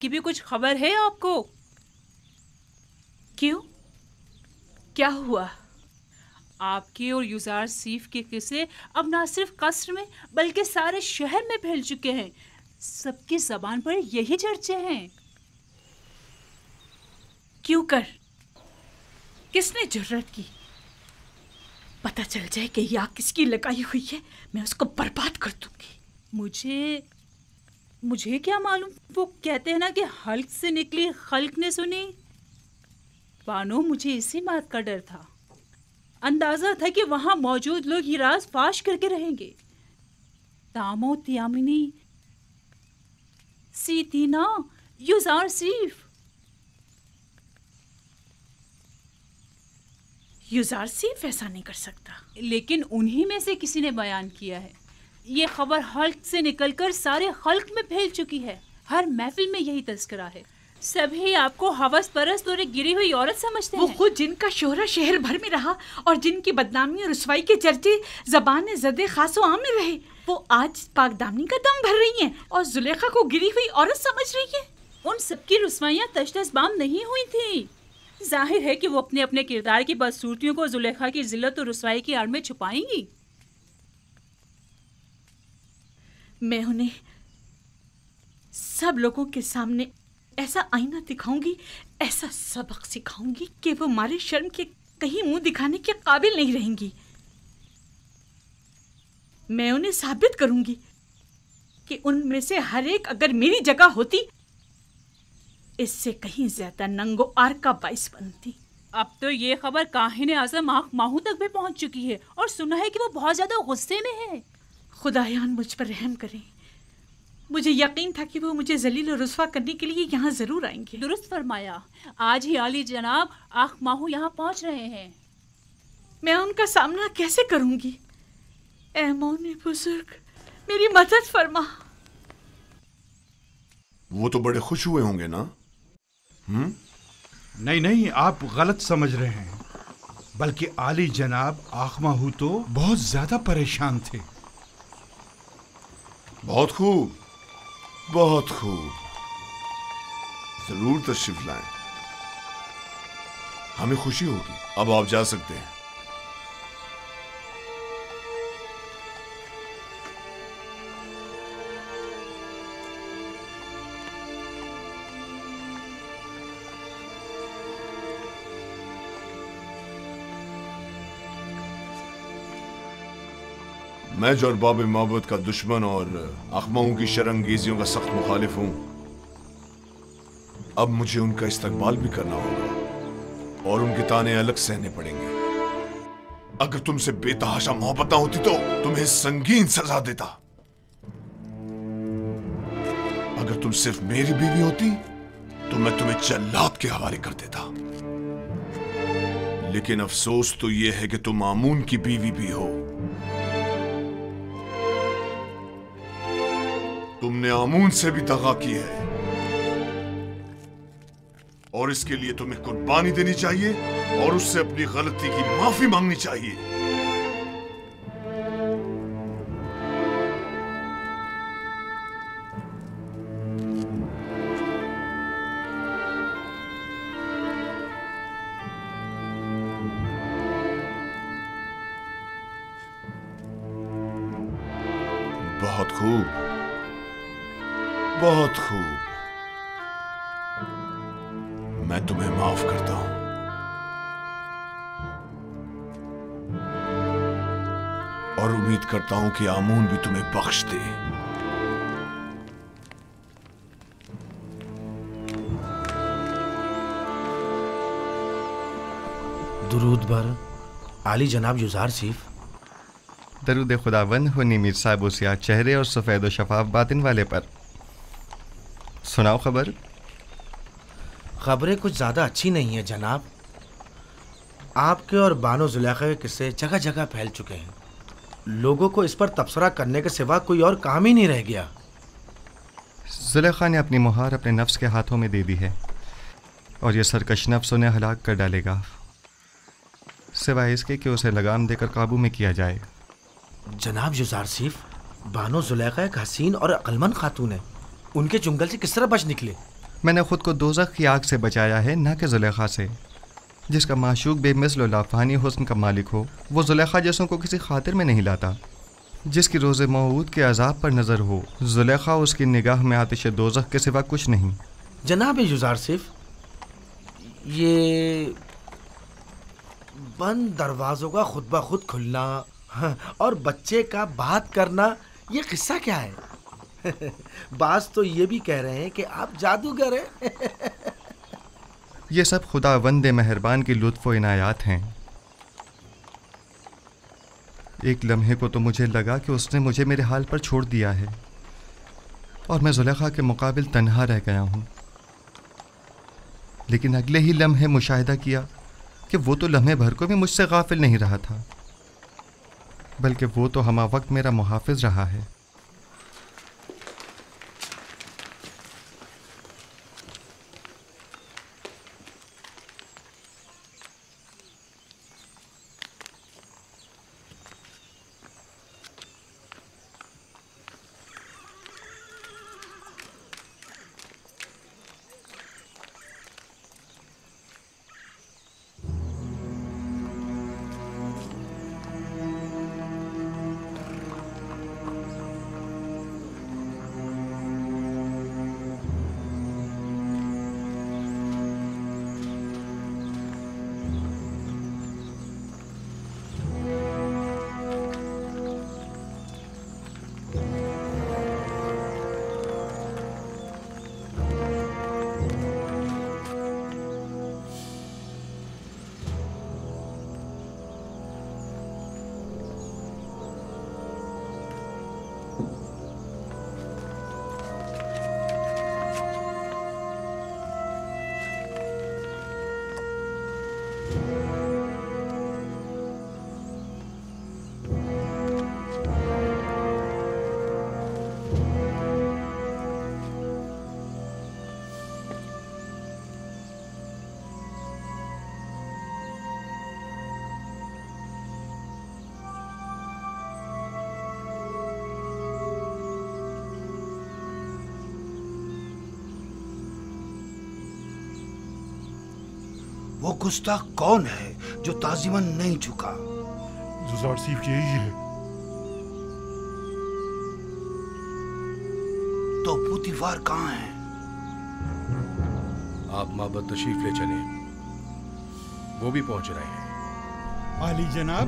की भी कुछ खबर है आपको? क्यों, क्या हुआ? आपके और युजार सीफ के किस्से अब ना सिर्फ कस्र में बल्कि सारे शहर में फैल चुके हैं। सबकी जबान पर यही चर्चे हैं। क्यों कर? किसने जुर्रत की? पता चल जाए कि ये आग किसकी लगाई हुई है, मैं उसको बर्बाद कर दूंगी। मुझे क्या मालूम। वो कहते हैं ना कि हल्क से निकली खल्क ने सुनी। बानो, मुझे इसी बात का डर था। अंदाजा था कि वहां मौजूद लोग ये राज फाश करके रहेंगे। तामो त्यामिनी सीतीना युजार सीफ। युजार सिर्फ ऐसा नहीं कर सकता। लेकिन उन्हीं में से किसी ने बयान किया है। ये खबर हल्क से निकलकर सारे खल्क में फैल चुकी है। हर महफिल में यही तस्करा है। सभी आपको हवस परस्त और एक गिरी हुई औरत समझते हैं। वो खुद जिनका शोहरा शहर भर में रहा और जिनकी बदनामी और रुसवाई के चर्चे ज़बान ज़द खासो आम में रहे, वो आज पाकदामनी का दम भर रही हैं और जुलेखा को गिरी हुई औरत समझ रही है। उन सबकी रुसवाइयां तशतशबाम नहीं हुई थी। जाहिर है कि वो अपने अपने किरदार की बदसूरतियों को जुलेखा की जिल्लत और रुसवाई की आड़ में छुपाएंगी। मैं उन्हें सब लोगों के सामने ऐसा आईना दिखाऊंगी, ऐसा सबक सिखाऊंगी कि वो मारे शर्म के कहीं मुंह दिखाने के काबिल नहीं रहेंगी। मैं उन्हें साबित करूंगी कि उनमें से हर एक अगर मेरी जगह होती, इससे कहीं ज्यादा नंगो आर का बाइस बनती। अब तो ये खबर काहिन आज़म आँख माहू तक भी पहुंच चुकी है और सुना है कि वो बहुत ज्यादा गुस्से में है। खुदायान मुझ पर रहम करें। मुझे यकीन था कि वो मुझे जलील और रुस्वा करने के लिए यहाँ जरूर आएंगे। दुरुस्त फरमाया। आज ही आली जनाब आँख माहू यहाँ पहुंच रहे हैं। मैं उनका सामना कैसे करूंगी? ऐ मौने बुजुर्ग, मेरी मदद फरमा। वो तो बड़े खुश हुए होंगे ना? नहीं नहीं, आप गलत समझ रहे हैं। बल्कि आली जनाब आखमाहू तो बहुत ज्यादा परेशान थे। बहुत खूब, बहुत खूब। जरूर तशरीफ लाएं, हमें खुशी होगी। अब आप जा सकते हैं। मैं जो अरबाब मोहब्बत का दुश्मन और अखमाओं की शरंगेजियों का सख्त मुखालिफ हूं, अब मुझे उनका इस्तकबाल भी करना होगा और उनके ताने अलग सहने पड़ेंगे। अगर तुमसे बेतहाशा मोहब्बत ना होती तो तुम्हें संगीन सजा देता। अगर तुम सिर्फ मेरी बीवी होती तो मैं तुम्हें जल्लाद के हवाले कर देता। लेकिन अफसोस तो यह है कि तुम आमून की बीवी भी हो। तुमने आमून से भी दगा की है और इसके लिए तुम्हें कुर्बानी देनी चाहिए और उससे अपनी गलती की माफी मांगनी चाहिए। बहुत खूब, बहुत खूब। मैं तुम्हें माफ करता हूं और उम्मीद करता हूं कि आमून भी तुम्हें बख्श दे। दुरूद बर आली जनाब युजार सीफ। दरूद खुदावंद हो नीमीर साहब उसिया चेहरे और सफ़ेद व शफाफ बातिन वाले पर। सुनाओ खबर। खबरें कुछ ज़्यादा अच्छी नहीं है जनाब। आपके और बानो जुलेखा के किस्से जगह जगह फैल चुके हैं। लोगों को इस पर तबसरा करने के सिवा कोई और काम ही नहीं रह गया। जुलेखा ने अपनी मुहार अपने नफ्स के हाथों में दे दी है और यह सरकश नफ्स उन्हें हलाक कर डालेगा, सिवाय इसके कि उसे लगाम देकर काबू में किया जाए। जनाब युजार सीफ, बानो जुलेखा एक हसीन और अक्लमंद खातून है। उनके चुंगल से किस तरह बच निकले? मैंने खुद को दोज़ख की आग से बचाया है, ना कि जुलेखा से। जिसका माशूक बेमिसल लाफानी हुस्न का मालिक हो, वो जुलेखा जैसों को किसी खातिर में नहीं लाता। जिसकी रोज़े मऊद के अजाब पर नज़र हो, जुलेखा उसकी निगाह में आतिश दोज़ख के सिवा कुछ नहीं। जनाब युज़ारसिफ, ये बंद दरवाज़ों का खुद ब खुद खुलना और बच्चे का बात करना, ये किस्सा क्या है? बास तो ये भी कह रहे हैं कि आप जादूगर हैं। ये सब खुदावंद मेहरबान की लुत्फ़ व इनायात हैं। एक लम्हे को तो मुझे लगा कि उसने मुझे मेरे हाल पर छोड़ दिया है और मैं जुलेखा के मुकाबिल तन्हा रह गया हूँ। लेकिन अगले ही लम्हे मुशाहिदा किया कि वो तो लम्हे भर को भी मुझसे गाफिल नहीं रहा था, बल्कि वो तो हमा वक्त मेरा मुहाफिज रहा है। वो गुस्ताख कौन है जो ताजिमन नहीं झुका? युज़ारसिफ यही है। तो पुतिवार कहाँ है? आप माबद तशरीफ ले चले, वो भी पहुंच रहे हैं। आली जनाब,